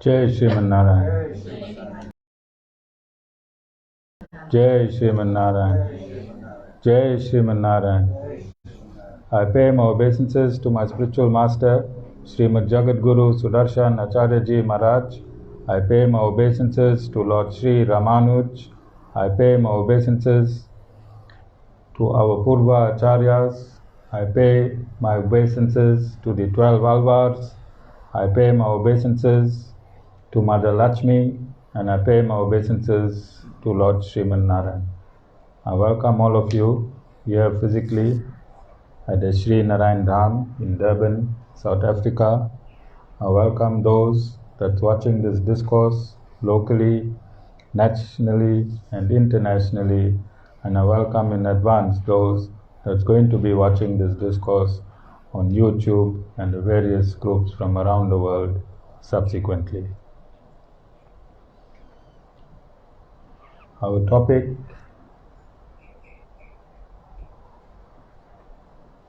Jai Sriman Narayan. Jai Sriman Narayan. Jai Sriman Narayan. I pay my obeisances to my spiritual master, Srimad Jagadguru Sudarshan Acharyaji Maharaj. I pay my obeisances to Lord Sri Ramanuj. I pay my obeisances to our Purva Acharyas. I pay my obeisances to the 12 Alvars. I pay my obeisances to Mother Lakshmi, and I pay my obeisances to Lord Sriman Narayan. I welcome all of you here physically at the Narayan Dham in Durban, South Africa. I welcome those that's watching this discourse locally, nationally and internationally, and I welcome in advance those that's going to be watching this discourse on YouTube and the various groups from around the world subsequently. Our topic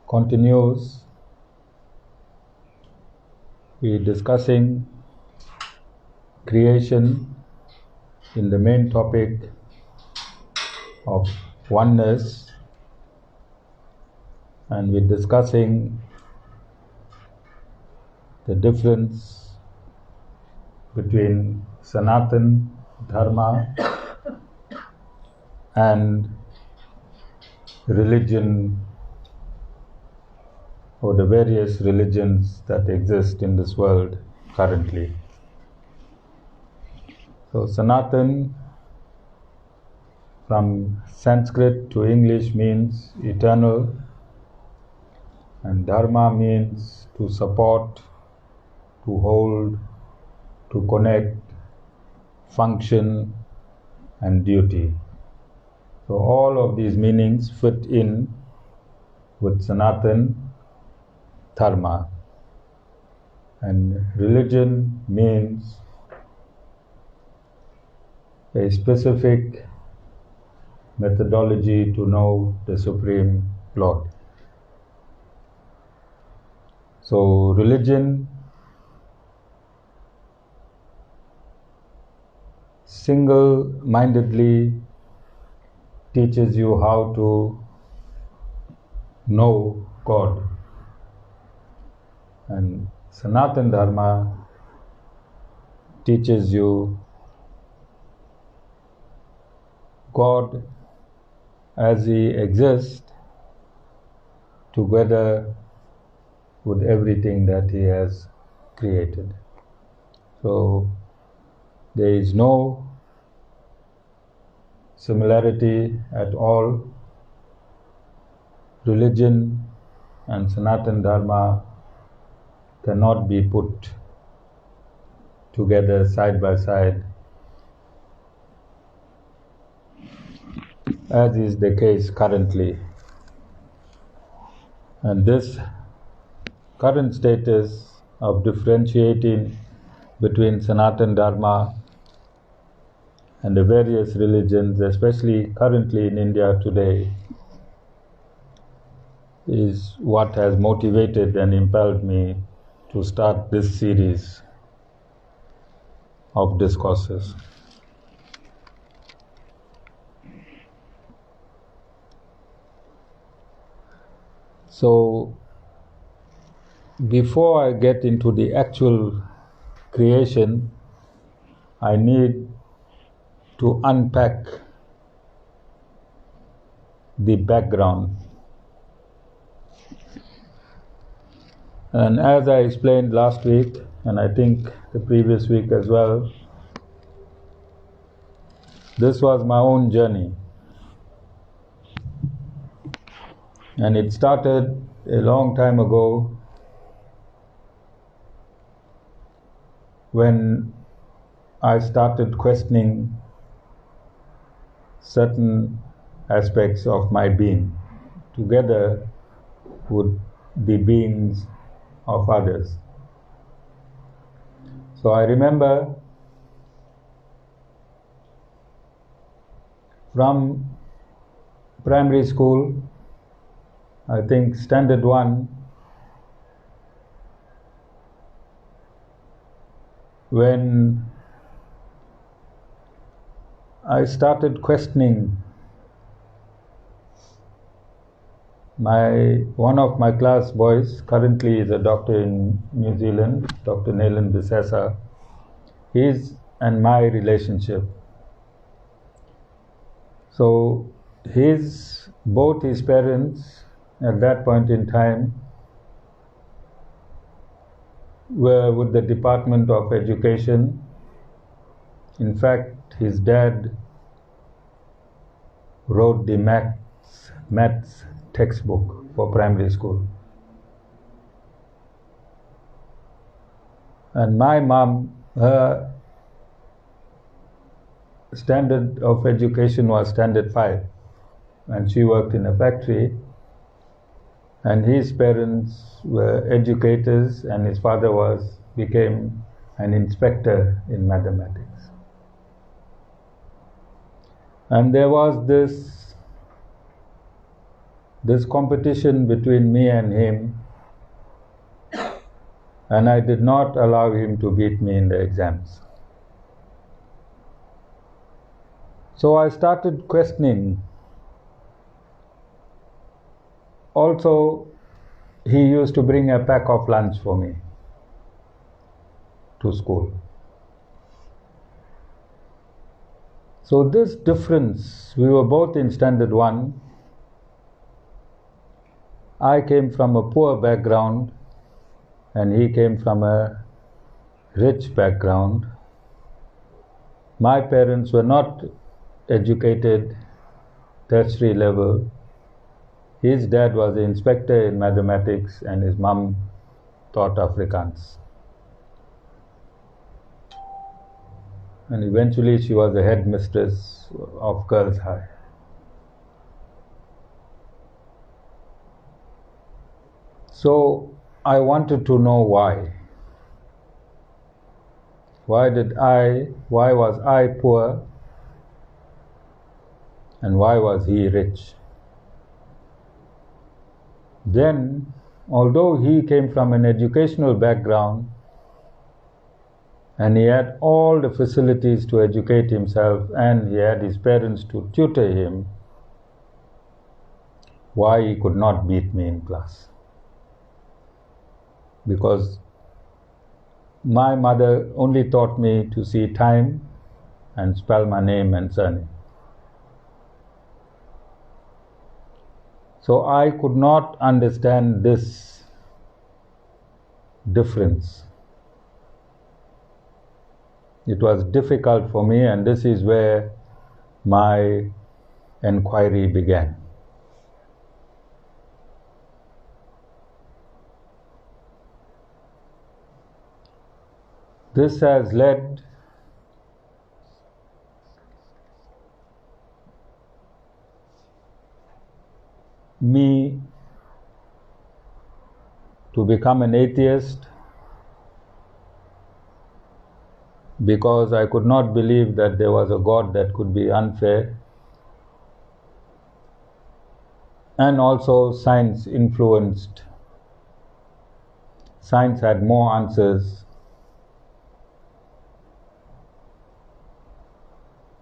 continues. We're discussing creation in the main topic of oneness, and we're discussing the difference between Sanatan Dharma and religion, or the various religions that exist in this world currently. So Sanatan, from Sanskrit to English, means eternal, and Dharma means to support, to hold, to connect, function, and duty. So all of these meanings fit in with Sanatan Dharma. And religion means a specific methodology to know the Supreme Lord. So religion single-mindedly teaches you how to know God, and Sanatan Dharma teaches you God as He exists together with everything that He has created. So there is no similarity at all. Religion and Sanatan Dharma cannot be put together side by side, as is the case currently. And this current status of differentiating between Sanatan Dharma and the various religions, especially currently in India today, is what has motivated and impelled me to start this series of discourses. So, before I get into the actual creation, I need to unpack the background. And as I explained last week, and I think the previous week as well, this was my own journey. And it started a long time ago when I started questioning certain aspects of my being, together with the beings of others. So I remember from primary school, I think standard 1, when I started questioning one of my class boys, currently is a doctor in New Zealand, Dr. Narayan his and my relationship. So both his parents at that point in time were with the Department of Education. In fact, his dad wrote the maths textbook for primary school. And my mom, her standard of education was standard 5, and she worked in a factory, and his parents were educators, and his father became an inspector in mathematics. And there was this competition between me and him, and I did not allow him to beat me in the exams. So I started questioning. Also, he used to bring a pack of lunch for me to school. So this difference, we were both in standard 1. I came from a poor background and he came from a rich background. My parents were not educated tertiary level. His dad was an inspector in mathematics and his mum taught Afrikaans. And eventually she was the headmistress of Girls' High. So I wanted to know why. Why was I poor and why was he rich? Then, although he came from an educational background and he had all the facilities to educate himself and he had his parents to tutor him, why he could not beat me in class? Because my mother only taught me to see time and spell my name and surname. So I could not understand this difference. It was difficult for me, and this is where my inquiry began. This has led me to become an atheist because I could not believe that there was a God that could be unfair. And also science influenced. Science had more answers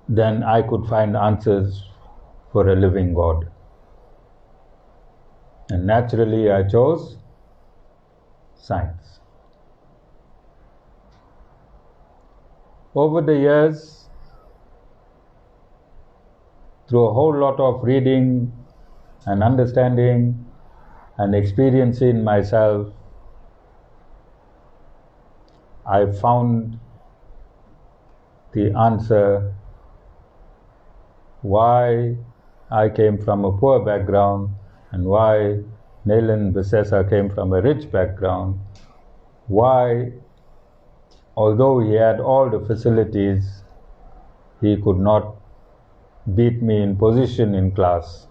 than I could find answers for a living God. And naturally I chose science. Over the years, through a whole lot of reading and understanding and experiencing myself, I found the answer why I came from a poor background and why Narayan came from a rich background, why, although he had all the facilities, he could not beat me in position in class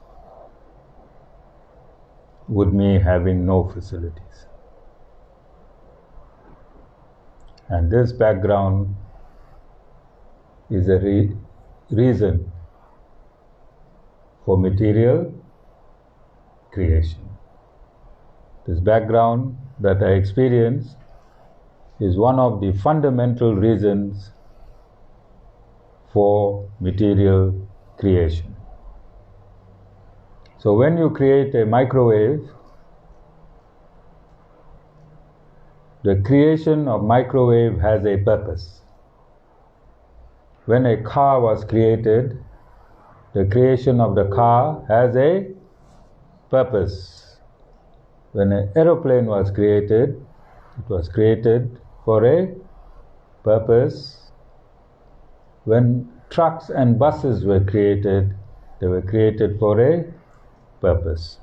with me having no facilities. And this background is a reason for material creation. This background that I experienced is one of the fundamental reasons for material creation. So when you create a microwave, the creation of microwave has a purpose. When a car was created, the creation of the car has a purpose. When an aeroplane was created, it was created for a purpose. When trucks and buses were created, they were created for a purpose.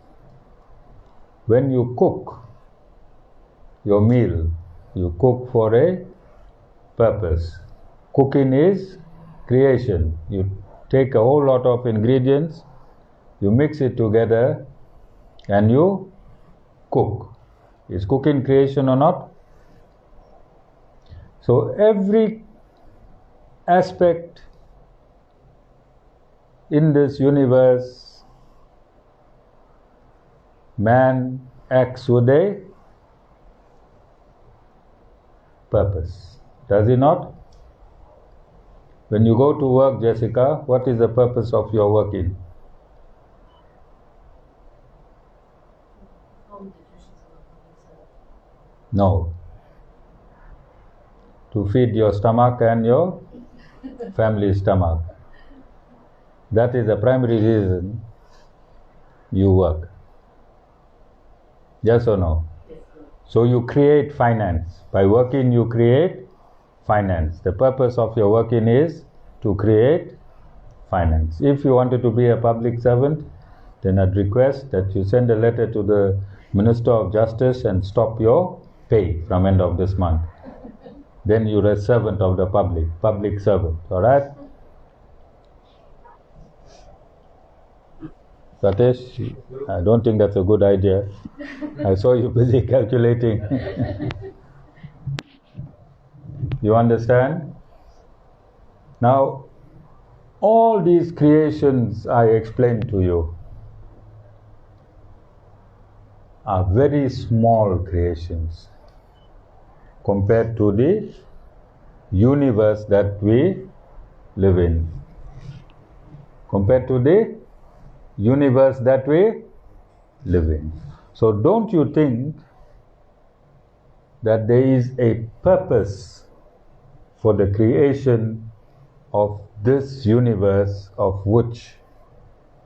When you cook your meal, you cook for a purpose. Cooking is creation. You take a whole lot of ingredients, you mix it together, and you cook. Is cooking creation or not? So every aspect in this universe, man acts with a purpose. Does he not? When you go to work, Jessica, what is the purpose of your working? No. To feed your stomach and your family's stomach. That is the primary reason you work. Yes or no? Yes. So you create finance. By working you create finance. The purpose of your working is to create finance. If you wanted to be a public servant, then I'd request that you send a letter to the Minister of Justice and stop your pay from end of this month. Then you're a servant of the public servant. Alright? Satish, I don't think that's a good idea. I saw you busy calculating. You understand? Now, all these creations I explained to you are very small creations compared to the universe that we live in. Compared to the universe that we live in. So don't you think that there is a purpose for the creation of this universe of which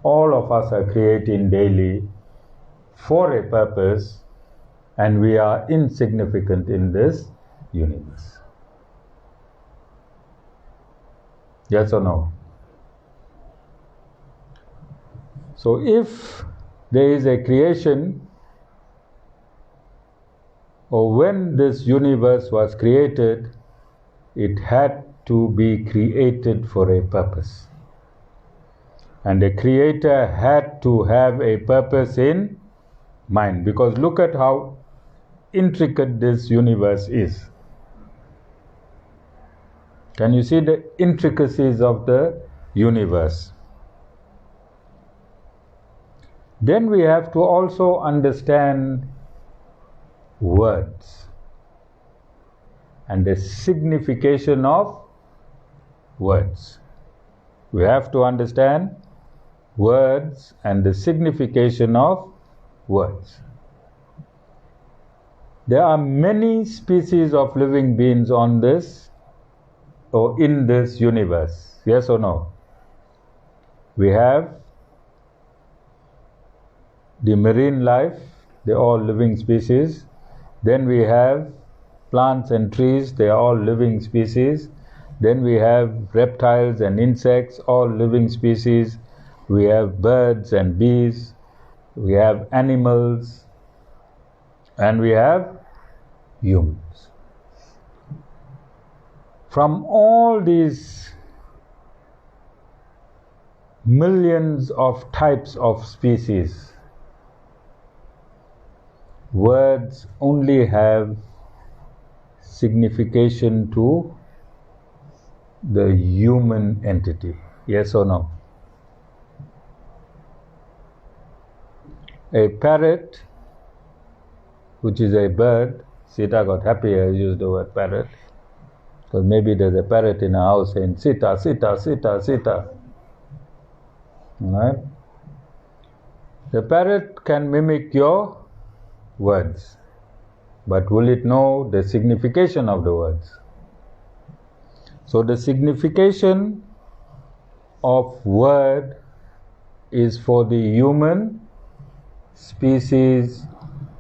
all of us are creating daily for a purpose, and we are insignificant in this universe? Yes or no? So if there is a creation, or when this universe was created, it had to be created for a purpose. And the creator had to have a purpose in mind, because look at how intricate this universe is. Can you see the intricacies of the universe? Then we have to also understand words and the signification of words. We have to understand words and the signification of words. There are many species of living beings on this or in this universe. Yes or no? We have the marine life, they're all living species. Then we have plants and trees, they are all living species. Then we have reptiles and insects, all living species. We have birds and bees. We have animals. And we have humans. From all these millions of types of species, words only have signification to the human entity. Yes or no? A parrot, which is a bird, Sita got happy I used the word parrot. Because maybe there's a parrot in a house saying, Sita, Sita, Sita, Sita. Right? The parrot can mimic your words, but will it know the signification of the words? So the signification of word is for the human species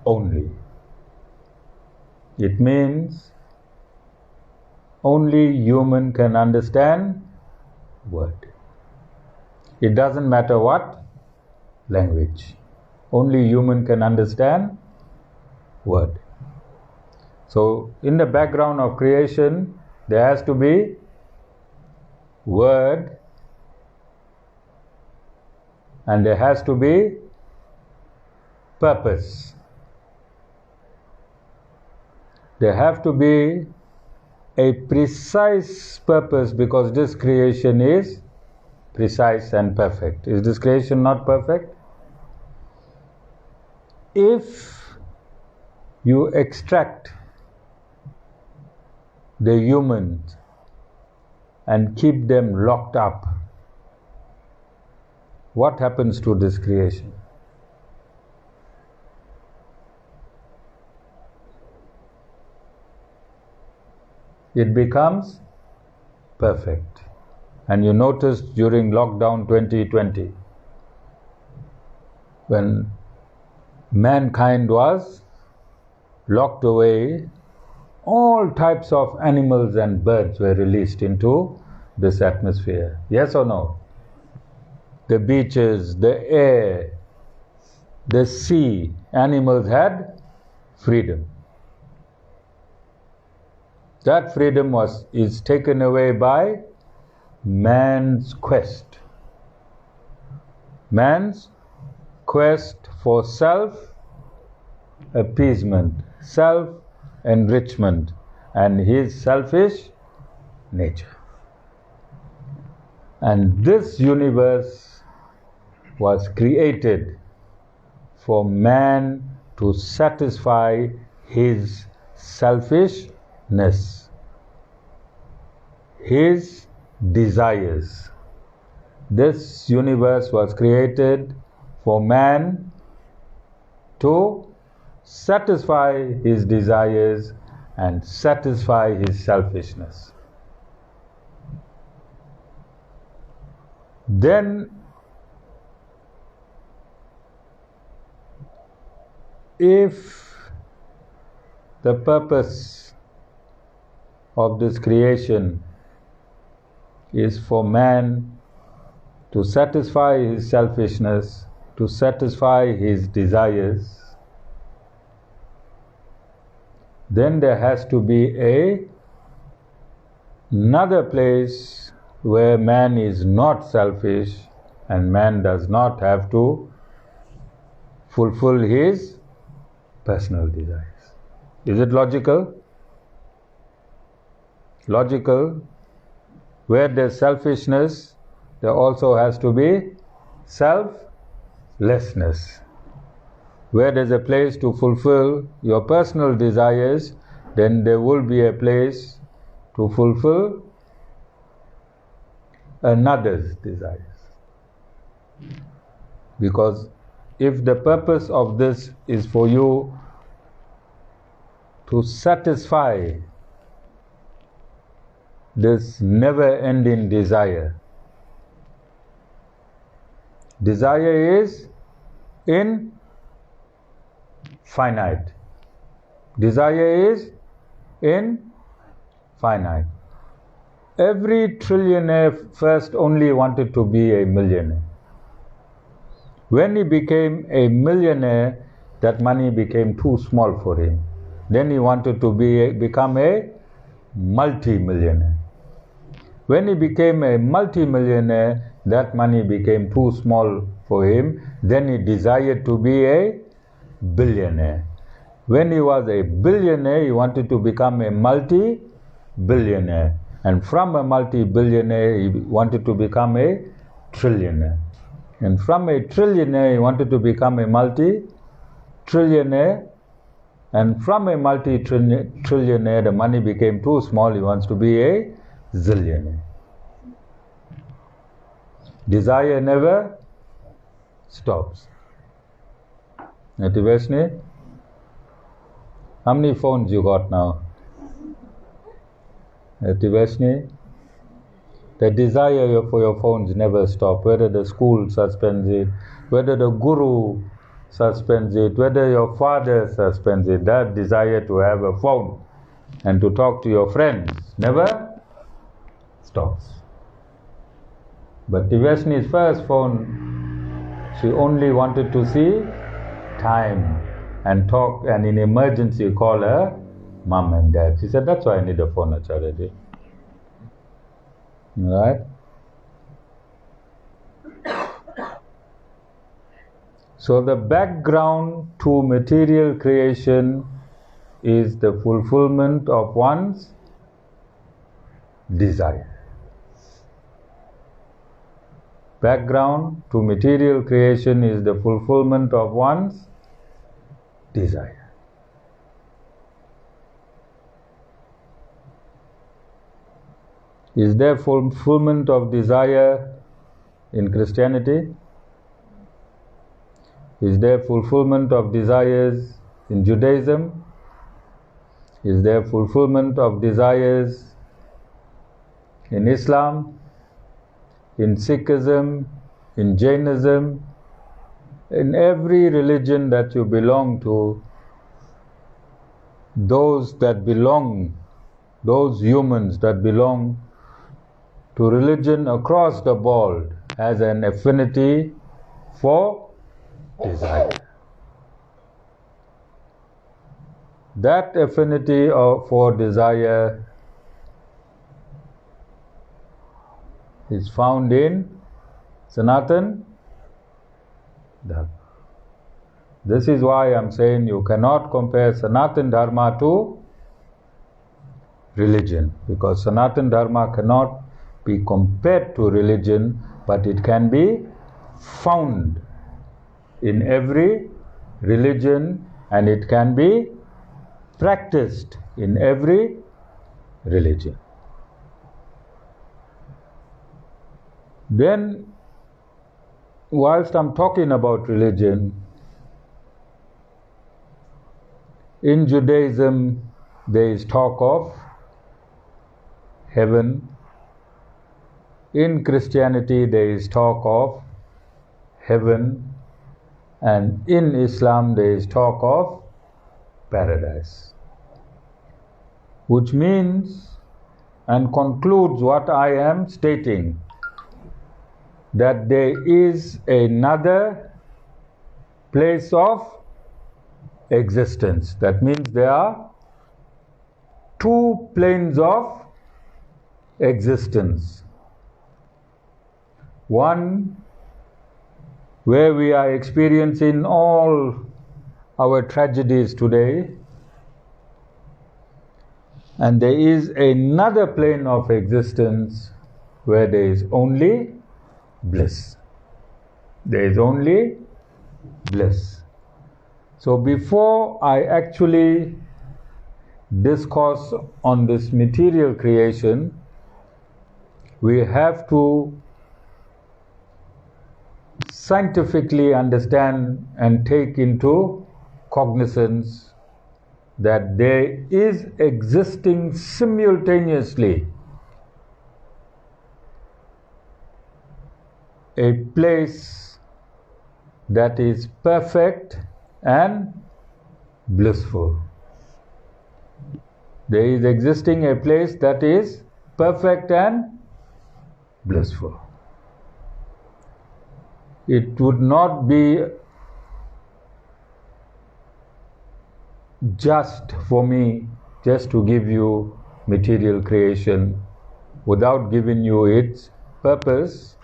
only. It means only human can understand word. It doesn't matter what language. Only human can understand word. So in the background of creation, there has to be word and there has to be purpose. There have to be a precise purpose because this creation is precise and perfect. Is this creation not perfect? If you extract the humans and keep them locked up, what happens to this creation? It becomes perfect. And you noticed during lockdown 2020, when mankind was locked away, all types of animals and birds were released into this atmosphere. Yes or no? The beaches, the air, the sea, animals had freedom. That freedom is taken away by man's quest. Man's quest for self-appeasement, self-enrichment, and his selfish nature. And this universe was created for man to satisfy his selfishness, his desires. This universe was created for man to satisfy his desires and satisfy his selfishness. Then, if the purpose of this creation is for man to satisfy his selfishness, to satisfy his desires, then there has to be another place where man is not selfish and man does not have to fulfill his personal desires. Is it logical? Logical. Where there's selfishness, there also has to be selflessness. Where there's a place to fulfill your personal desires, then there will be a place to fulfill another's desires. Because if the purpose of this is for you to satisfy this never-ending desire, desire is infinite. Desire is infinite. Every trillionaire first only wanted to be a millionaire. When he became a millionaire, that money became too small for him. Then he wanted to become a multi-millionaire. When he became a multi-millionaire, that money became too small for him. Then he desired to be a billionaire. When he was a billionaire, he wanted to become a multi-billionaire. And from a multi-billionaire, he wanted to become a trillionaire. And from a trillionaire, he wanted to become a multi-trillionaire. And from a multi-trillionaire, the money became too small, he wants to be a zillionaire. Desire never stops. Nativashni, how many phones you got now? Nativashni, the desire for your phones never stops, whether the school suspends it, whether the guru suspends it, whether your father suspends it, that desire to have a phone and to talk to your friends never stops. But Tivashni's first phone, she only wanted to see time and talk, and in emergency call her mom and dad. She said, that's why I need a phone, Acharyaji. Right? So the background to material creation is the fulfillment of one's desire. Background to material creation is the fulfillment of one's desire. Is there fulfillment of desire in Christianity? Is there fulfillment of desires in Judaism? Is there fulfillment of desires in Islam, in Sikhism, in Jainism? In every religion that you belong to, those humans that belong to religion across the board has an affinity for desire. That affinity for desire is found in Sanatan Dharma. This is why I'm saying you cannot compare Sanatan Dharma to religion, because Sanatan Dharma cannot be compared to religion, but it can be found in every religion, and it can be practiced in every religion. Then, whilst I'm talking about religion, in Judaism there is talk of heaven. In Christianity there is talk of heaven, and in Islam there is talk of paradise, which means and concludes what I am stating, that there is another place of existence. That means there are two planes of existence. One where we are experiencing all our tragedies today, and there is another plane of existence where there is only bliss. There is only bliss. So before I actually discourse on this material creation, we have to scientifically understand and take into cognizance that there is existing simultaneously a place that is perfect and blissful. There is existing a place that is perfect and blissful. It would not be just for me just to give you material creation without giving you its purpose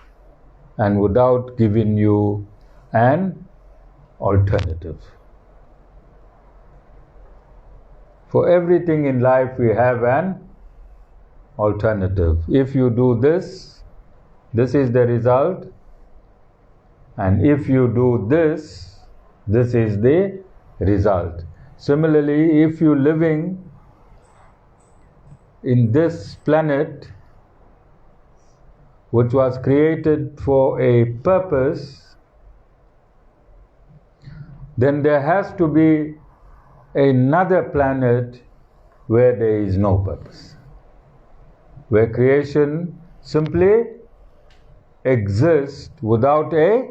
and without giving you an alternative. For everything in life we have an alternative. If you do this, this is the result, and if you do this, this is the result. Similarly, if you're living in this planet, which was created for a purpose, then there has to be another planet where there is no purpose, where creation simply exists without a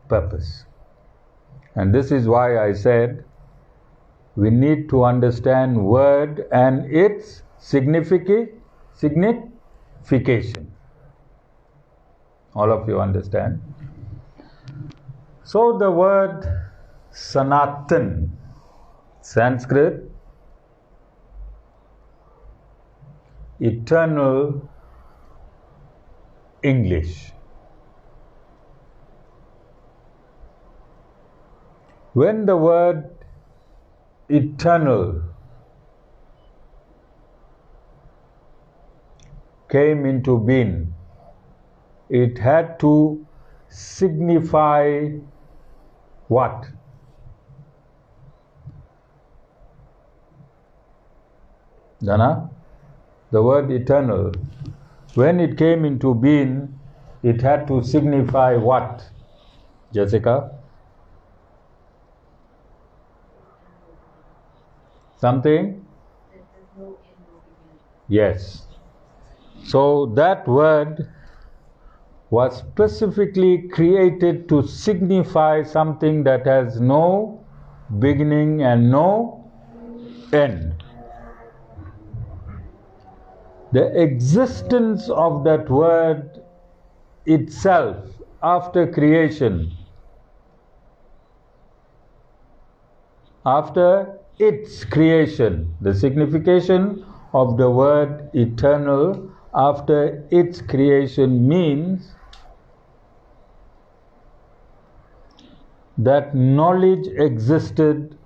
purpose. And this is why I said we need to understand word and its signification. All of you understand? So the word Sanatan, Sanskrit, eternal, English. When the word eternal came into being, it had to signify what? Jana? The word eternal, when it came into being, it had to signify what? Jessica? Something? Yes. So that word was specifically created to signify something that has no beginning and no end. The existence of that word itself after creation, after its creation, the signification of the word eternal after its creation means that knowledge existed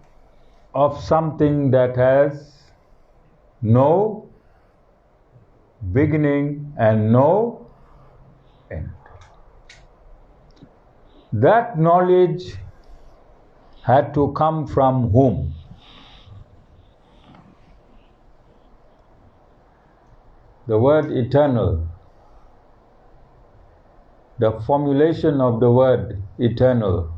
of something that has no beginning and no end. That knowledge had to come from whom? The word eternal, the formulation of the word eternal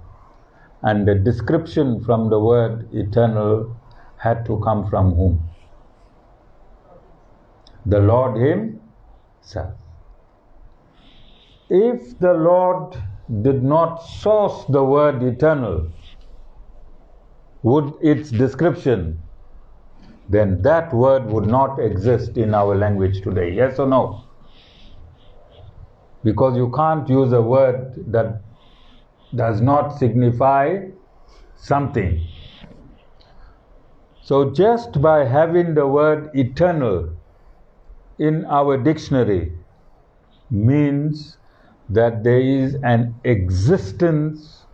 and the description from the word eternal had to come from whom? The Lord Himself. If the Lord did not source the word eternal with its description, then that word would not exist in our language today. Yes or no? Because you can't use a word that does not signify something. So just by having the word eternal in our dictionary means that there is an existence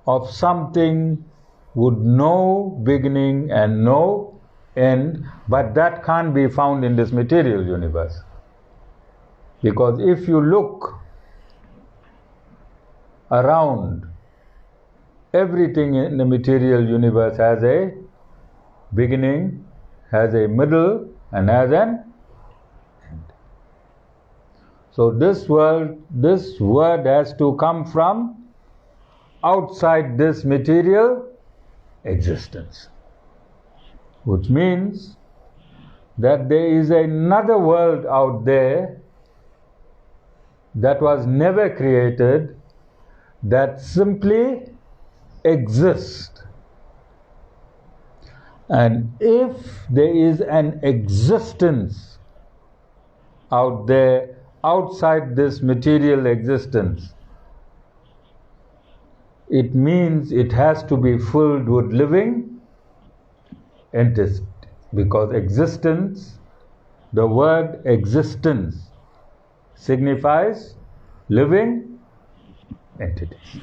of something with no beginning and no end, but that can't be found in this material universe. Because if you look around, everything in the material universe has a beginning, has a middle, and has an end. So this word has to come from outside this material existence, which means that there is another world out there that was never created, that simply exists. And if there is an existence out there outside this material existence, it means it has to be filled with living entities, because existence, the word existence, signifies living entities.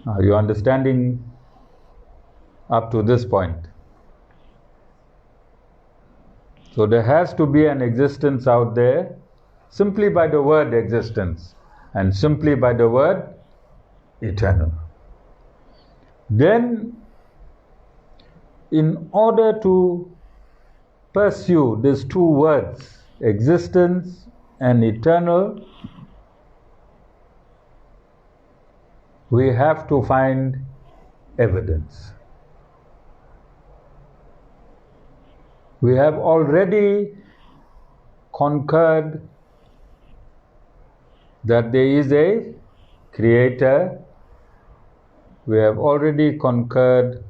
Are you understanding up to this point? So there has to be an existence out there simply by the word existence. and simply by the word eternal. Then, in order to pursue these two words, existence and eternal, we have to find evidence. We have already concurred that there is a creator. We have already concurred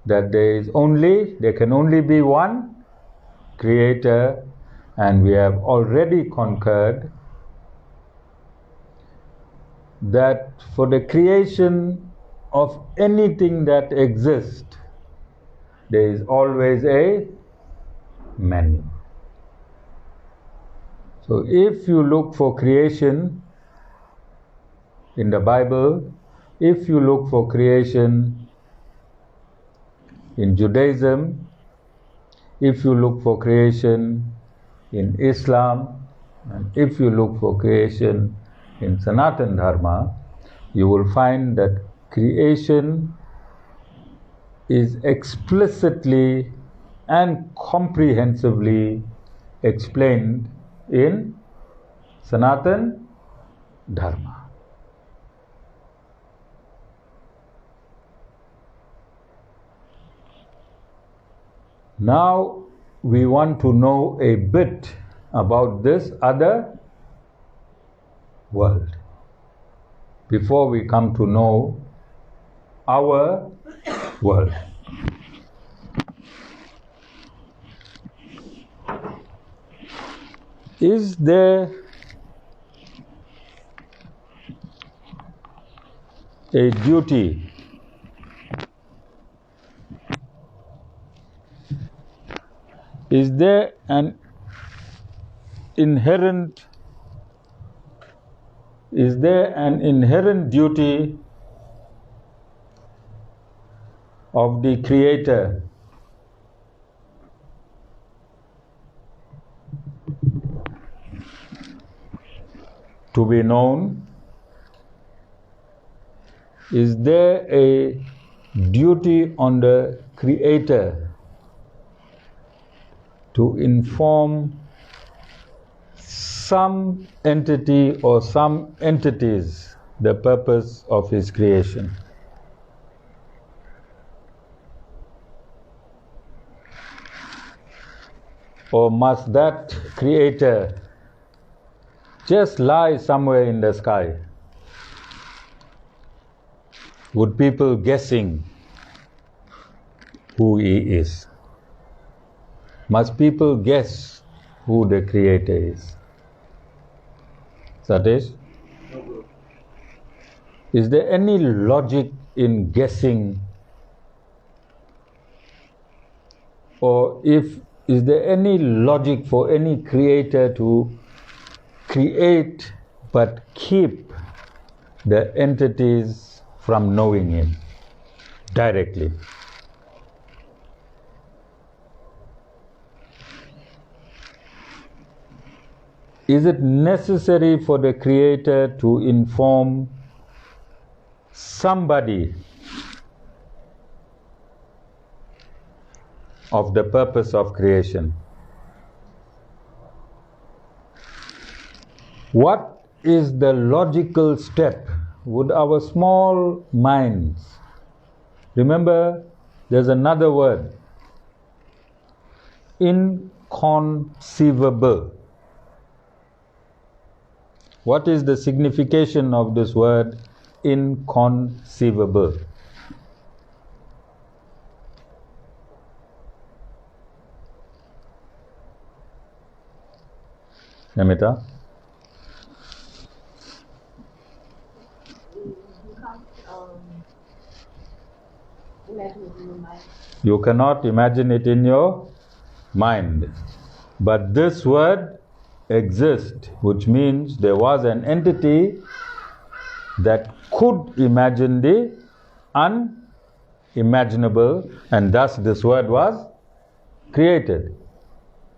that there can only be one creator, and we have already concurred that for the creation of anything that exists, there is always a many. So if you look for creation in the Bible, if you look for creation in Judaism, if you look for creation in Islam, and if you look for creation in Sanatan Dharma, you will find that creation is explicitly and comprehensively explained in Sanatan Dharma. Now we want to know a bit about this other world before we come to know our world. Is there a duty is there an inherent duty of the Creator to be known? Is there a duty on the Creator to inform some entity or some entities the purpose of his creation? Or must that Creator just lie somewhere in the sky, with people guessing who he is? Must people guess who the Creator is? Satish? Is there any logic in guessing? Or is there any logic for any creator to create but keep the entities from knowing him directly? Is it necessary for the Creator to inform somebody of the purpose of creation? What is the logical step? Would our small minds, remember there's another word, inconceivable. What is the signification of this word inconceivable? Namita? You cannot imagine it in your mind. But this word exists, which means there was an entity that could imagine the unimaginable, and thus this word was created.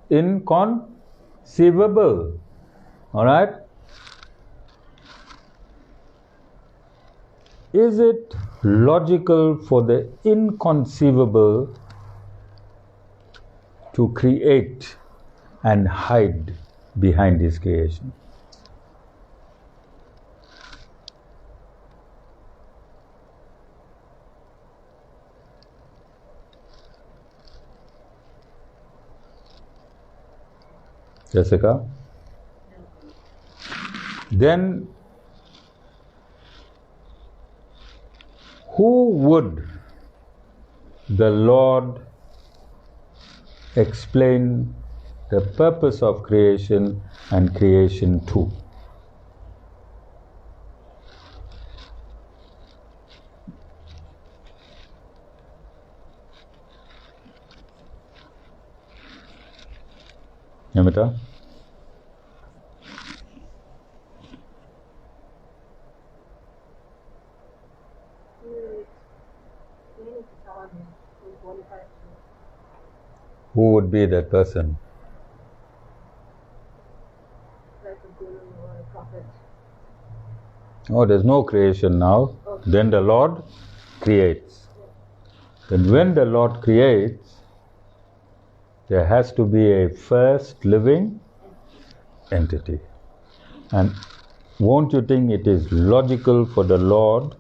Inconceivable. Alright? Is it logical for the inconceivable to create and hide behind his creation? Jessica? Then who would the Lord explain the purpose of creation and creation to? Namita? Who would be that person? Like a guru or a prophet. Oh, there's no creation now. Okay. Then the Lord creates. Then when the Lord creates, there has to be a first living entity. And won't you think it is logical for the Lord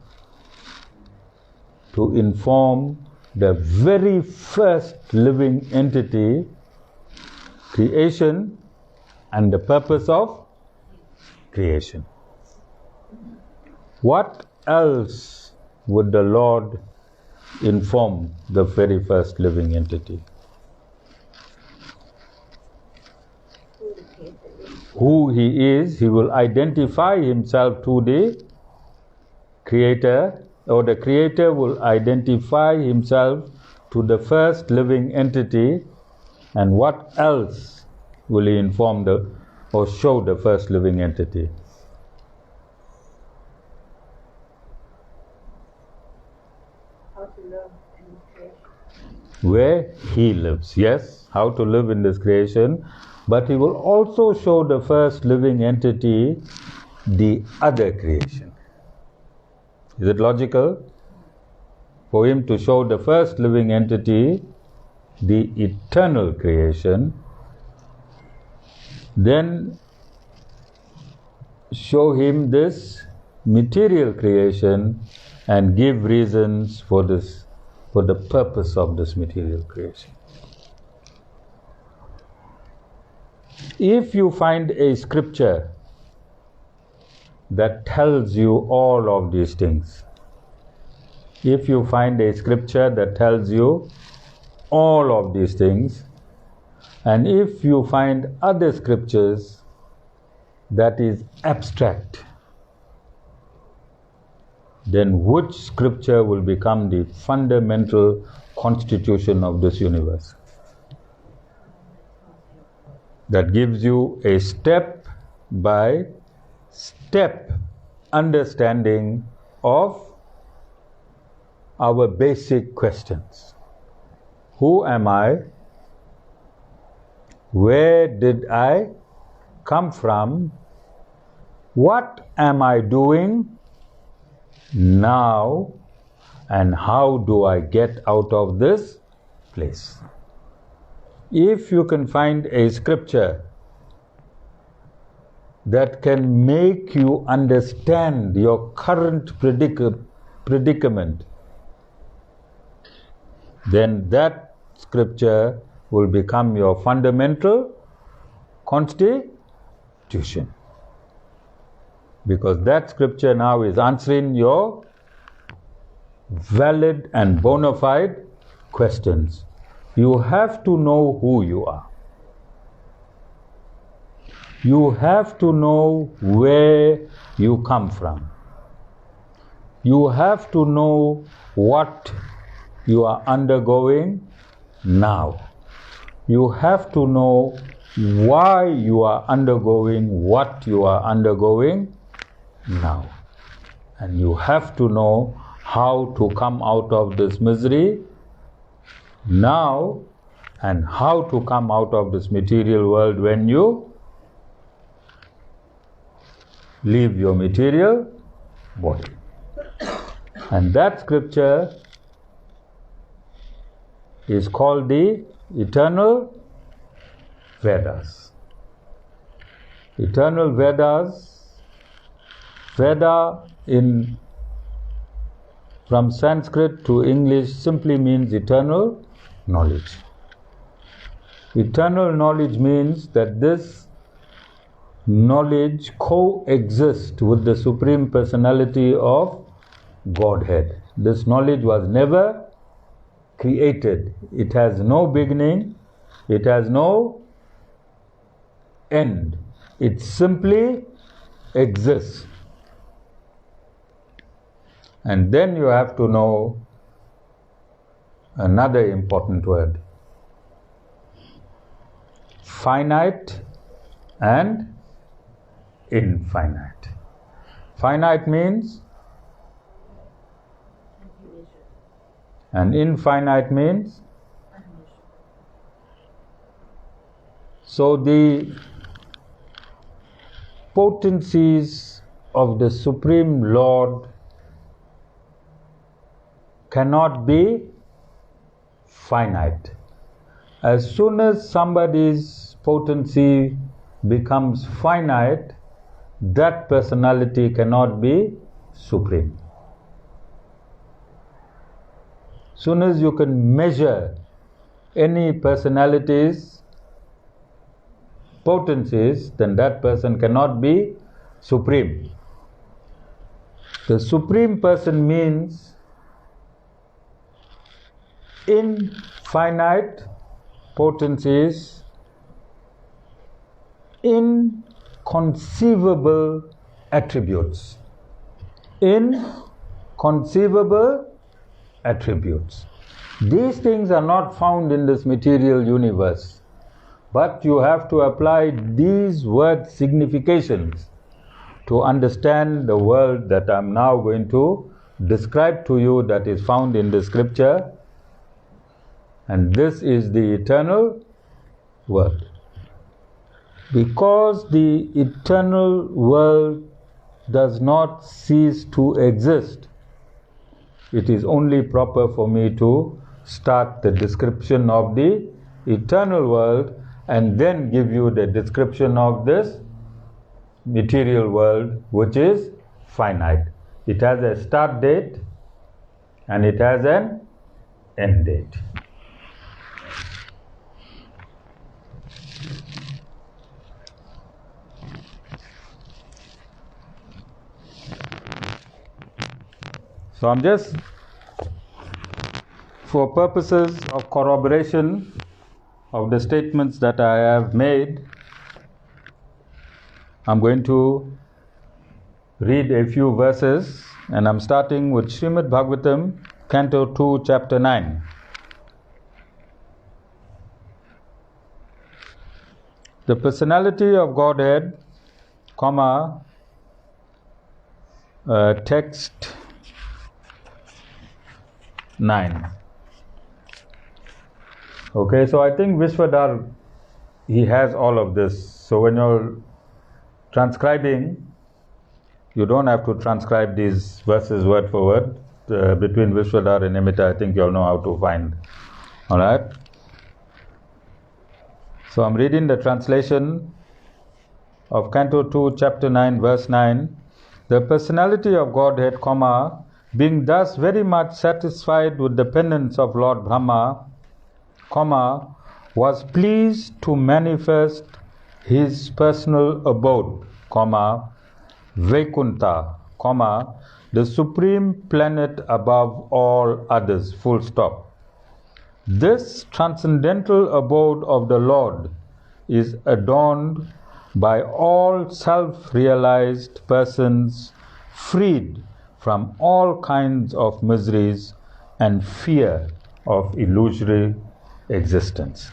to inform the very first living entity, creation, and the purpose of creation? What else would the Lord inform the very first living entity? Who he is, he will identify himself to the Creator, or the Creator will identify himself to the first living entity, and what else will he inform or show the first living entity? How to live in creation. Where he lives, yes, how to live in this creation, but he will also show the first living entity the other creation. Is it logical for him to show the first living entity the eternal creation, then show him this material creation and give reasons for this, for the purpose of this material creation? If you find a scripture that tells you all of these things, if you find a scripture that tells you all of these things, and if you find other scriptures that is abstract, then which scripture will become the fundamental constitution of this universe? That gives you a step-by-step understanding of our basic questions. Who am I? Where did I come from? What am I doing now? And how do I get out of this place? If you can find a scripture that can make you understand your current predicament, then that scripture will become your fundamental constitution. Because that scripture now is answering your valid and bona fide questions. You have to know who you are. You have to know where you come from. You have to know what you are undergoing now. You have to know why you are undergoing what you are undergoing now. And you have to know how to come out of this misery now, and how to come out of this material world when you leave your material body. And that scripture is called the Eternal Vedas. Eternal Vedas, Veda from Sanskrit to English simply means eternal knowledge. Eternal knowledge means that this knowledge coexists with the Supreme Personality of Godhead. This knowledge was never created. It has no beginning, it has no end. It simply exists. And then you have to know another important word: finite and infinite. Finite means, and infinite means. So the potencies of the Supreme Lord cannot be finite. As soon as somebody's potency becomes finite, that personality cannot be supreme. Soon as you can measure any personality's potencies, then that person cannot be supreme. The Supreme Person means infinite potencies, inconceivable attributes. Inconceivable attributes. These things are not found in this material universe, but you have to apply these word significations to understand the world that I'm now going to describe to you, that is found in the scripture. And this is the eternal world. Because the eternal world does not cease to exist, it is only proper for me to start the description of the eternal world and then give you the description of this material world, which is finite. It has a start date and it has an end date. So I'm just, for purposes of corroboration of the statements that I have made, I'm going to read a few verses, and I'm starting with Srimad Bhagavatam, Canto 2, Chapter 9. The personality of Godhead, text 9. Okay, so I think Vishwadhar, he has all of this. So when you're transcribing, you don't have to transcribe these verses word for word. Between Vishwadhar and Nimitta, I think you'll know how to find. Alright? So I'm reading the translation of Canto 2, Chapter 9, Verse 9. The personality of Godhead, being thus very much satisfied with the penance of Lord Brahma, was pleased to manifest his personal abode, Vaikuntha, the supreme planet above all others, full stop. This transcendental abode of the Lord is adorned by all self-realized persons, freed from all kinds of miseries and fear of illusory existence.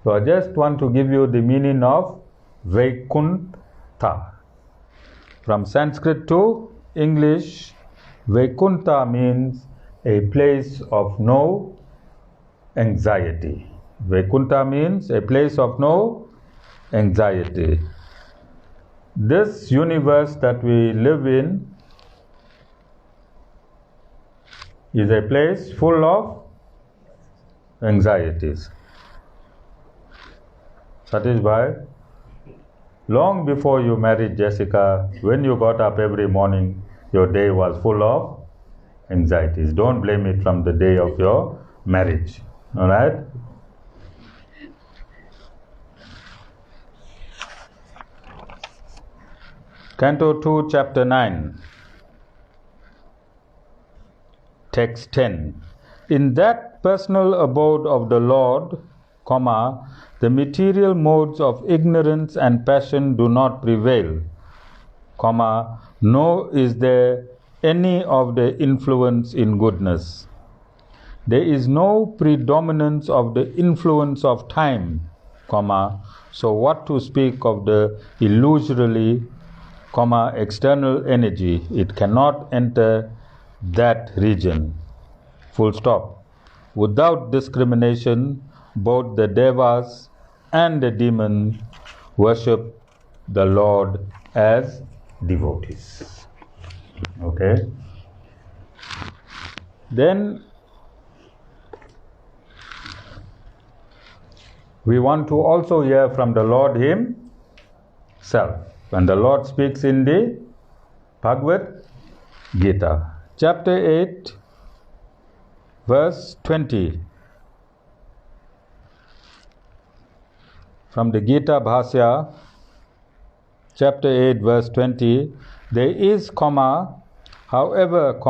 So I just want to give you the meaning of Vaikuntha. From Sanskrit to English, Vaikuntha means a place of no anxiety. Vaikuntha means a place of no anxiety. This universe that we live in is a place full of anxieties. That is why, long before you married Jessica, when you got up every morning, your day was full of anxieties. Don't blame it from the day of your marriage. All right? Canto 2, Chapter 9, Text 10. In that personal abode of the Lord, the material modes of ignorance and passion do not prevail, nor is there any of the influence in goodness. There is no predominance of the influence of time, so what to speak of the illusorily, external energy? It cannot enter that region. Full stop. Without discrimination, both the devas and the demons worship the Lord as devotees. Okay? Then we want to also hear from the Lord Himself. When the Lord speaks in the Bhagavad Gita, Chapter 8, verse 20. From the Gita Bhasya, Chapter 8, verse 20, there is, however,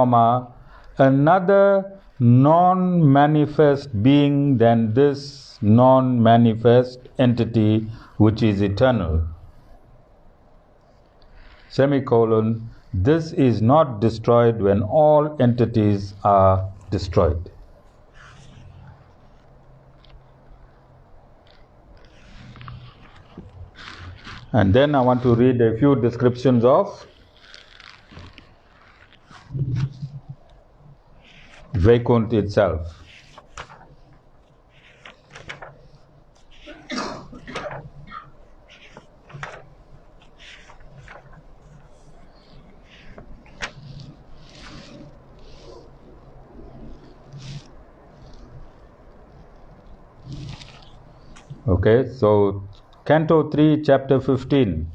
another non-manifest being than this non-manifest entity which is eternal. Semicolon, this is not destroyed when all entities are destroyed. And then I want to read a few descriptions of Vaikuntha itself. Okay, so Canto 3, Chapter 15.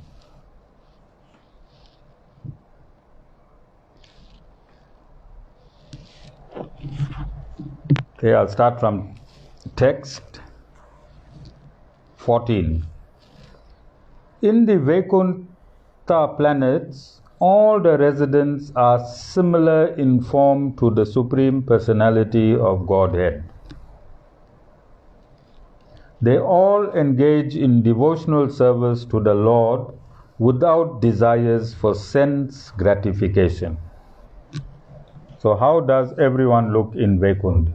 Okay, I'll start from text 14. In the Vaikuntha planets, all the residents are similar in form to the Supreme Personality of Godhead. They all engage in devotional service to the Lord without desires for sense gratification. So how does everyone look in Vaikuntha?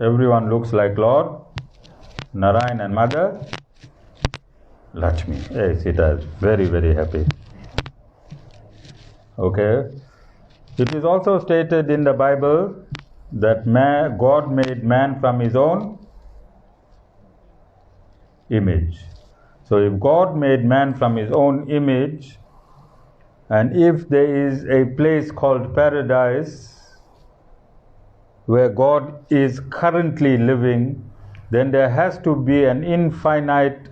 Everyone looks like Lord Narayan and Mother Lakshmi. Yes, it is very, very happy. Okay. It is also stated in the Bible that God made man from His own image. So if God made man from His own image, and if there is a place called paradise where God is currently living, then there has to be an infinite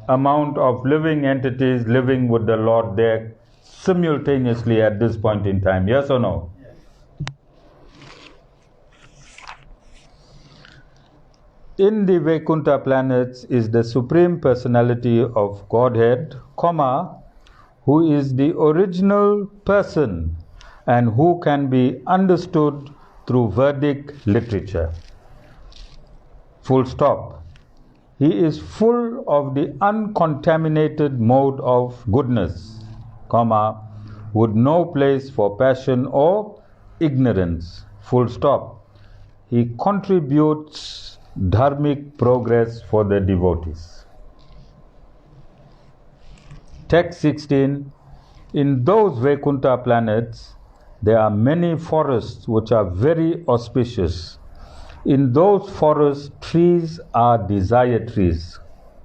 amount of living entities living with the Lord there simultaneously at this point in time. Yes or no? In the Vaikuntha planets is the Supreme Personality of Godhead, who is the original person and who can be understood through Vedic literature. Full stop. He is full of the uncontaminated mode of goodness, with no place for passion or ignorance. Full stop. He contributes dharmic progress for the devotees. Text 16. In those Vaikuntha planets, there are many forests which are very auspicious. In those forests, trees are desire trees.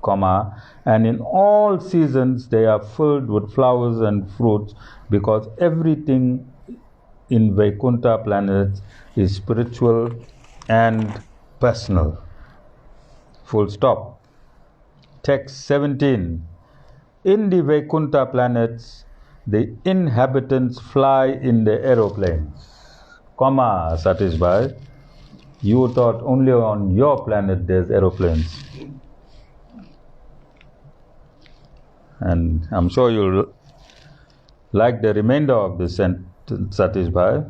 and in all seasons they are filled with flowers and fruits, because everything in Vaikuntha planets is spiritual and personal. Full stop. Text 17. In the Vaikuntha planets, the inhabitants fly in the aeroplanes. Satish Bhai, you thought only on your planet there's aeroplanes. And I'm sure you'll like the remainder of the sentence, Satish Bhai.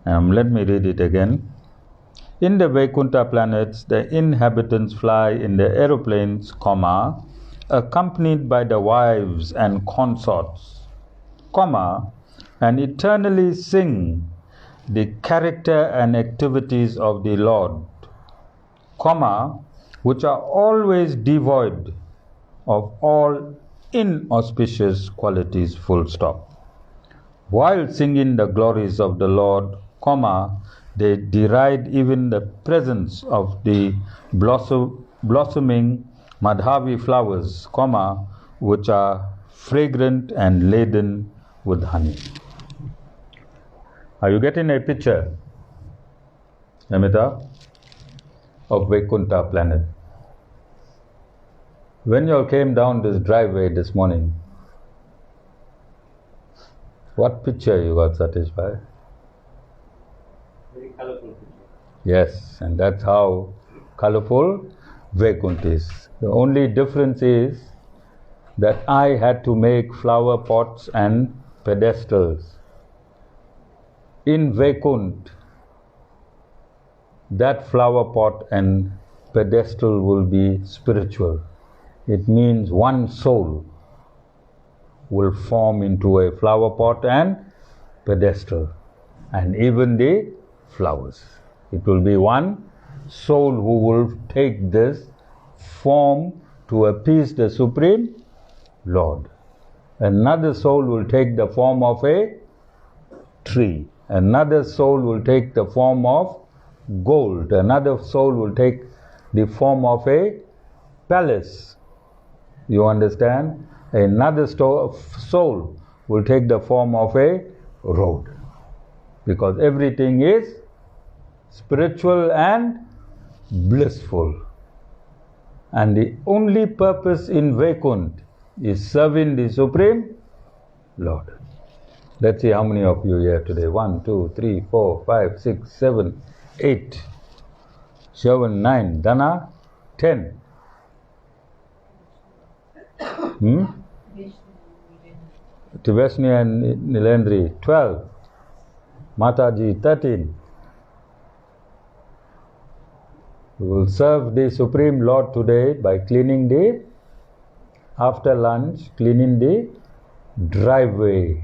Let me read it again. In the Vaikuntha planets, the inhabitants fly in the aeroplanes, accompanied by the wives and consorts, and eternally sing the character and activities of the Lord, which are always devoid of all inauspicious qualities, full stop. While singing the glories of the Lord, they deride even the presence of the blossoming Madhavi flowers, which are fragrant and laden with honey. Are you getting a picture, Amita, of Vaikuntha planet? When you all came down this driveway this morning, what picture you got, Satish Bhai? Very colorful picture. Yes, and that's how colorful Vaikuntha is. The only difference is that I had to make flower pots and pedestals. In Vaikuntha, that flower pot and pedestal will be spiritual. It means one soul will form into a flower pot and pedestal, and even the flowers. It will be one soul who will take this form to appease the Supreme Lord. Another soul will take the form of a tree. Another soul will take the form of gold. Another soul will take the form of a palace. You understand? Another soul will take the form of a road. Because everything is spiritual and blissful. And the only purpose in Vaikuntha is serving the Supreme Lord. Let's see how many of you here today. 1, 2, 3, 4, 5, 6, 7, 8, 7, 9. Dana? 10. Tiveshni and Nilendri, 12. Mataji, 13. We will serve the Supreme Lord today by cleaning after lunch, cleaning the driveway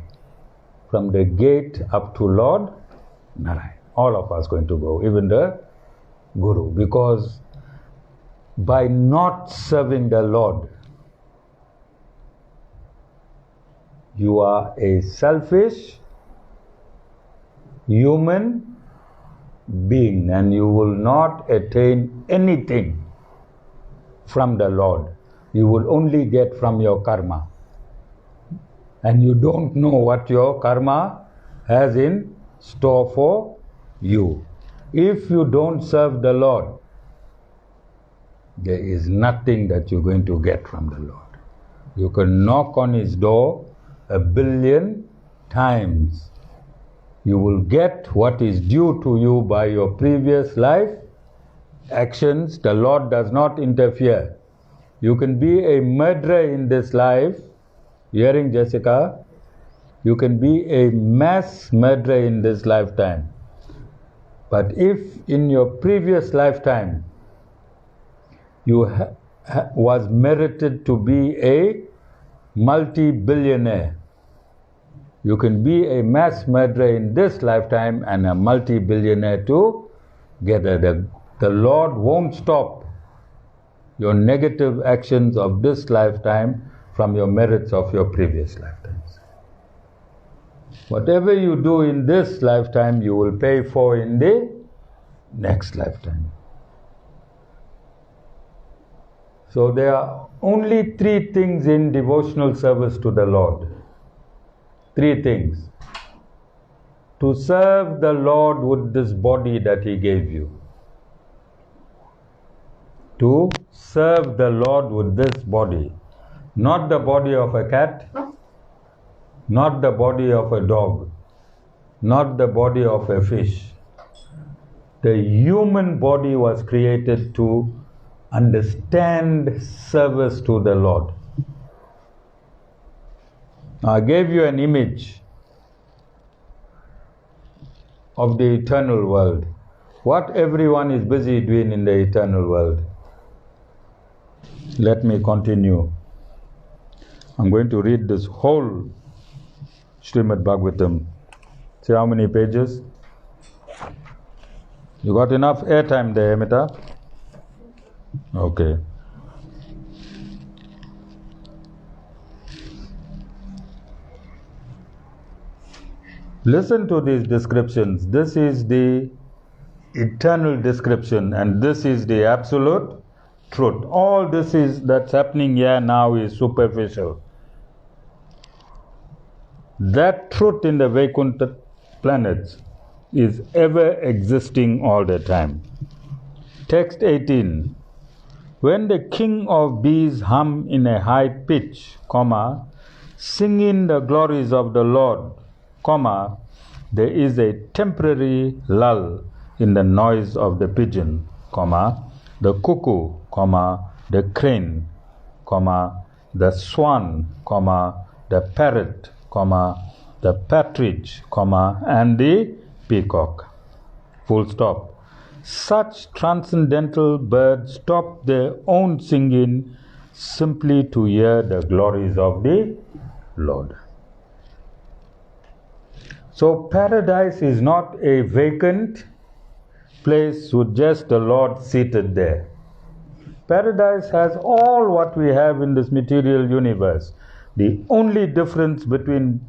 from the gate up to Lord Narayan. All of us going to go, even the Guru, because by not serving the Lord, you are a selfish human being, and you will not attain anything from the Lord. You will only get from your karma. And you don't know what your karma has in store for you. If you don't serve the Lord, there is nothing that you're going to get from the Lord. You can knock on His door 1 billion times. You will get what is due to you by your previous life actions. The Lord does not interfere. You can be a murderer in this life. Hearing Jessica? You can be a mass murderer in this lifetime. But if in your previous lifetime you was merited to be a multi-billionaire, you can be a mass murderer in this lifetime and a multi-billionaire together. The Lord won't stop your negative actions of this lifetime from your merits of your previous lifetimes. Whatever you do in this lifetime, you will pay for in the next lifetime. So there are only three things in devotional service to the Lord. Three things. To serve the Lord with this body that He gave you. To serve the Lord with this body. Not the body of a cat, not the body of a dog, not the body of a fish. The human body was created to understand service to the Lord. I gave you an image of the eternal world. What everyone is busy doing in the eternal world. Let me continue. I'm going to read this whole Srimad Bhagavatam. See how many pages? You got enough airtime there, Amita? Okay. Listen to these descriptions. This is the eternal description and this is the absolute truth. All this is that's happening here now is superficial. That truth in the Vaikuntha planets is ever existing all the time. Text 18. When the king of bees hum in a high pitch, comma, singing the glories of the Lord, comma, there is a temporary lull in the noise of the pigeon, comma, the cuckoo, comma, the crane, comma, the swan, comma, the parrot, comma, the partridge, comma, and the peacock. Full stop. Such transcendental birds stop their own singing simply to hear the glories of the Lord. So paradise is not a vacant place with just the Lord seated there. Paradise has all what we have in this material universe. The only difference between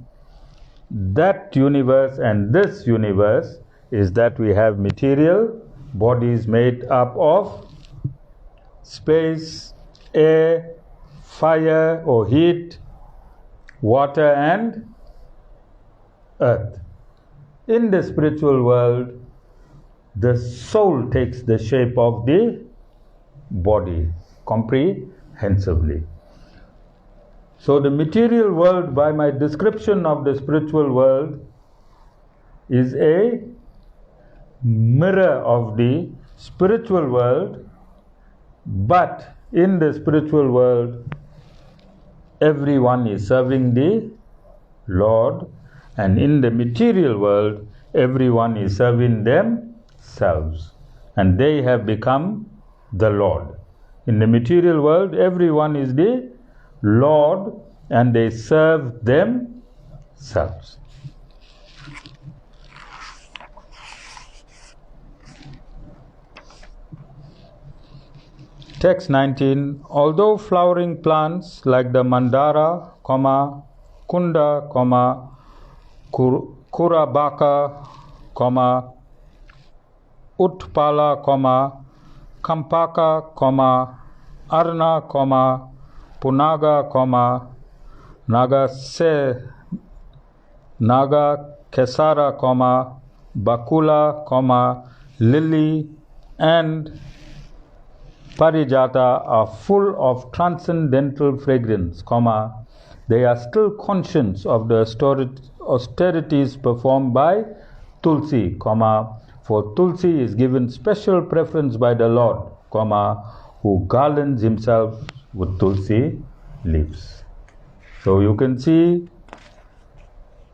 that universe and this universe is that we have material bodies made up of space, air, fire or heat, water and earth. In the spiritual world, the soul takes the shape of the body comprehensively. So the material world, by my description of the spiritual world, is a mirror of the spiritual world, but in the spiritual world, everyone is serving the Lord, and in the material world, everyone is serving themselves, and they have become the Lord. In the material world, everyone is the Lord, and they serve themselves. Text 19. Although flowering plants like the mandara, kunda, kurabaka, utpala, kampaka, arna, punaga, naga kesara, bakula, lily, and parijata are full of transcendental fragrance, they are still conscious of the austerities performed by Tulsi, for Tulsi is given special preference by the Lord, who garlands himself with Tulsi leaves. So you can see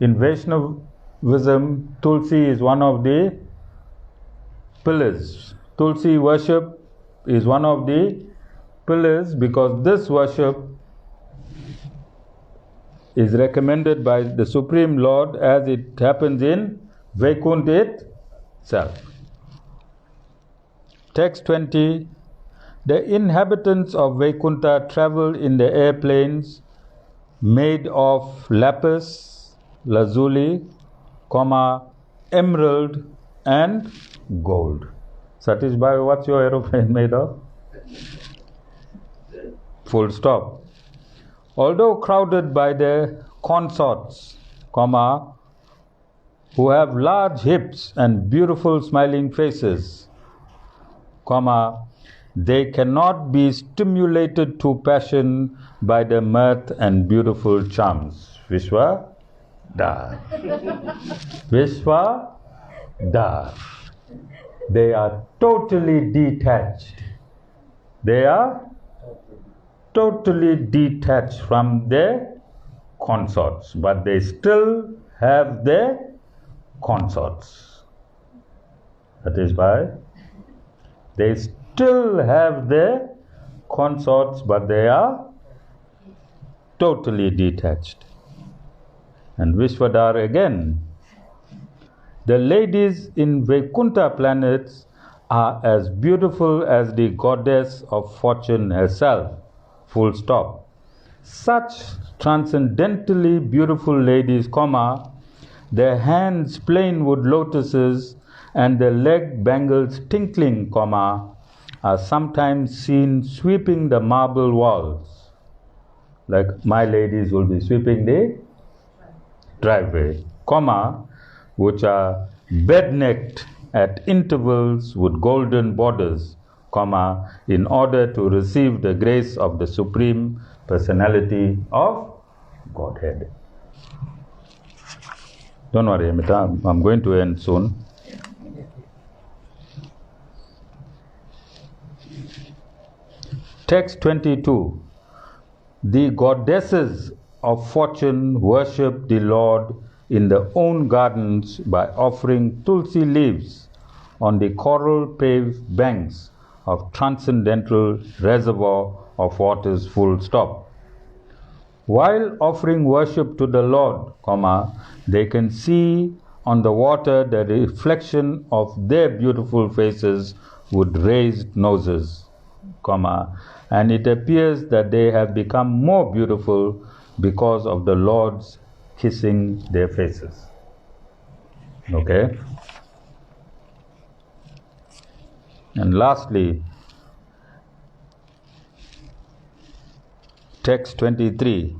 in Vaishnavism, Tulsi is one of the pillars. Tulsi worship is one of the pillars because this worship is recommended by the Supreme Lord as it happens in Vaikuntha itself. Text 20. The inhabitants of Vaikuntha travel in the airplanes made of lapis, lazuli, emerald and gold. Satish Bhai, what's your aeroplane made of? full stop. Although crowded by their consorts, comma, who have large hips and beautiful smiling faces, comma, they cannot be stimulated to passion by their mirth and beautiful charms. Vishwa Dar. Vishwa Dar. They are totally detached. They are totally detached from their consorts, but they still have their consorts. That is why they still have their consorts, but they are totally detached. And Vishwadhar again. The ladies in Vaikuntha planets are as beautiful as the goddess of fortune herself. Full stop. Such transcendently beautiful ladies, comma, their hands plain wood lotuses and their leg bangles tinkling, comma, are sometimes seen sweeping the marble walls. Like my ladies will be sweeping the driveway, comma, which are bed-necked at intervals with golden borders, comma, in order to receive the grace of the Supreme Personality of Godhead. Don't worry, Amita, I'm going to end soon. Text 22. The goddesses of fortune worship the Lord in their own gardens by offering tulsi leaves on the coral-paved banks of transcendental reservoir of waters, full stop. While offering worship to the Lord, comma, they can see on the water the reflection of their beautiful faces with raised noses, comma, and it appears that they have become more beautiful because of the Lord's kissing their faces. Okay? And lastly, text 23.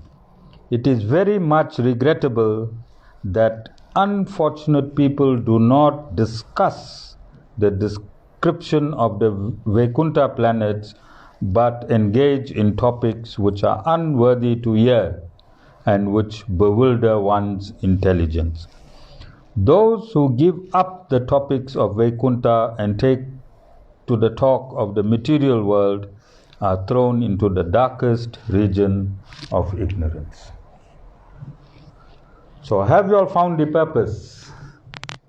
It is very much regrettable that unfortunate people do not discuss the description of the Vaikuntha planets but engage in topics which are unworthy to hear and which bewilder one's intelligence. Those who give up the topics of Vaikuntha and take to the talk of the material world are thrown into the darkest region of ignorance. So have you all found the purpose?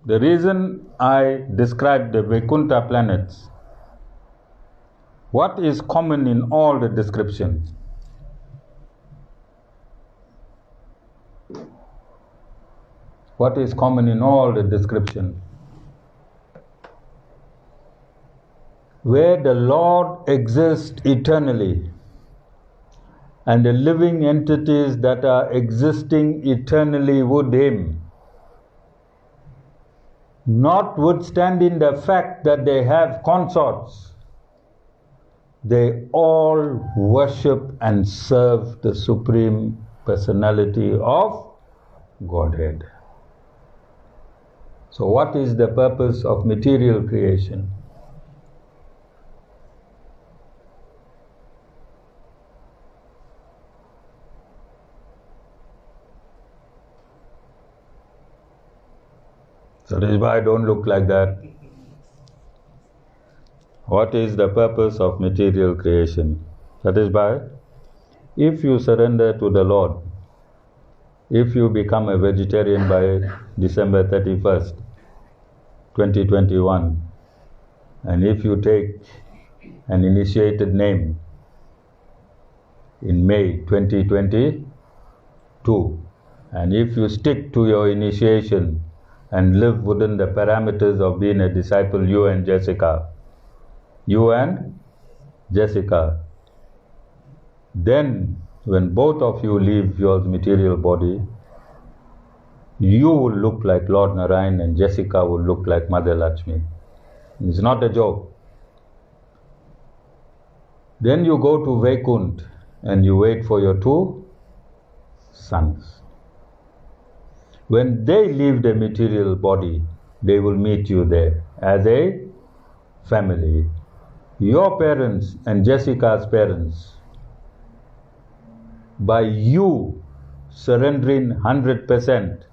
The reason I described the Vaikuntha planets, what is common in all the descriptions? What is common in all the description? Where the Lord exists eternally and the living entities that are existing eternally with Him, notwithstanding the fact that they have consorts, they all worship and serve the Supreme Personality of Godhead. So what is the purpose of material creation? So that is why I don't look like that. What is the purpose of material creation? That is why, if you surrender to the Lord, if you become a vegetarian by December 31st, 2021, and if you take an initiated name in May 2022, and if you stick to your initiation and live within the parameters of being a disciple, you and Jessica, then when both of you leave your material body, you will look like Lord Narayan and Jessica will look like Mother Lakshmi. It's not a joke. Then you go to Vaikuntha and you wait for your two sons. When they leave the material body, they will meet you there as a family. Your parents and Jessica's parents, by you surrendering 100%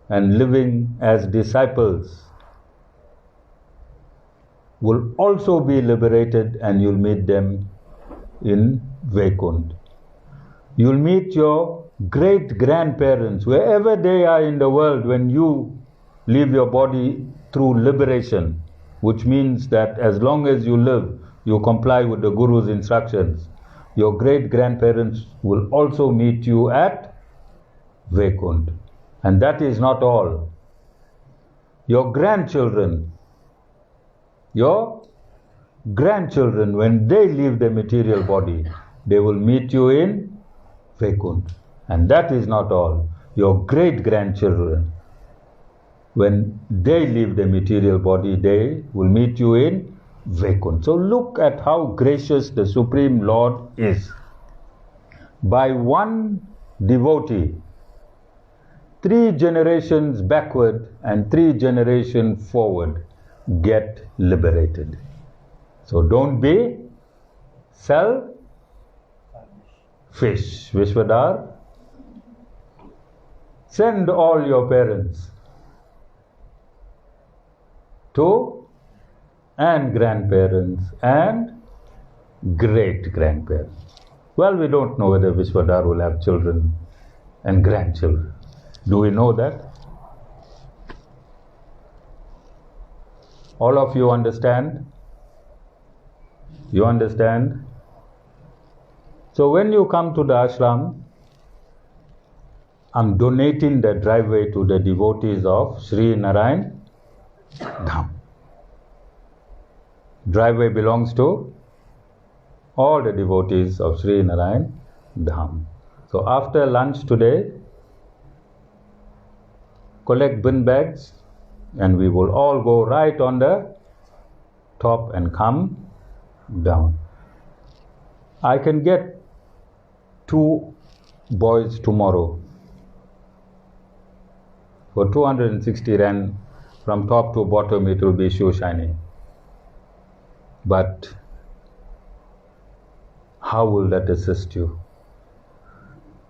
and living as disciples, will also be liberated, and you'll meet them in Vaikuntha. You'll meet your great-grandparents, wherever they are in the world, when you leave your body through liberation, which means that as long as you live, you comply with the Guru's instructions. Your great-grandparents will also meet you at Vaikuntha. And that is not all. Your grandchildren, when they leave the material body, they will meet you in Vaikuntha. And that is not all. Your great-grandchildren, when they leave the material body, they will meet you in Vaikuntha. So look at how gracious the Supreme Lord is. By one devotee, 3 generations backward and 3 generations forward get liberated. So don't be selfish. Vishwadhar, send all your parents to and grandparents and great-grandparents. Well, we don't know whether Vishwadhar will have children and grandchildren. Do we know that? All of you understand? You understand? So when you come to the ashram, I'm donating the driveway to the devotees of Sri Narayan Dham. Driveway belongs to all the devotees of Sri Narayan Dham. So after lunch today, collect bin bags, and we will all go right on the top and come down. I can get 2 boys tomorrow for 260 rand. From top to bottom it will be shoe shining. But how will that assist you?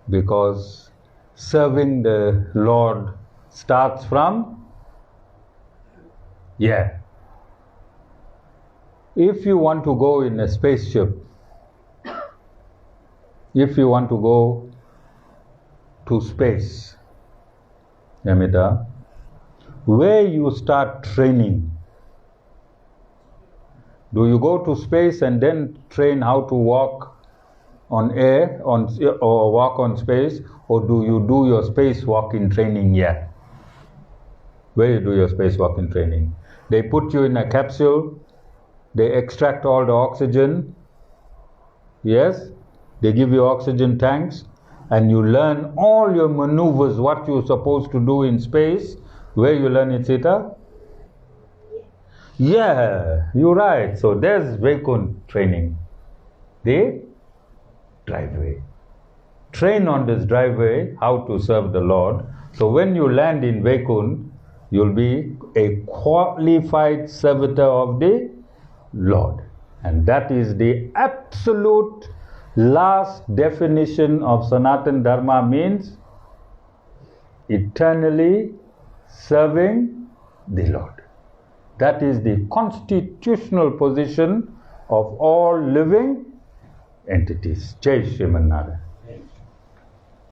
Because serving the Lord starts from, if you want to go in a spaceship, if you want to go to space, Yamita, where you start training? Do you go to space and then train how to walk on air or walk on space, or do you do your spacewalking training here? Where you do your spacewalking training? They put you in a capsule, they extract all the oxygen, yes, they give you oxygen tanks, and you learn all your maneuvers, what you're supposed to do in space. Where you learn it, Sita? Yeah, you're right. So there's Vaikuntha training. The driveway. Train on this driveway how to serve the Lord. So when you land in Vaikuntha, you'll be a qualified servitor of the Lord. And that is the absolute last definition of Sanatan Dharma, means eternally serving the Lord. That is the constitutional position of all living entities. Jai Sriman Narayan.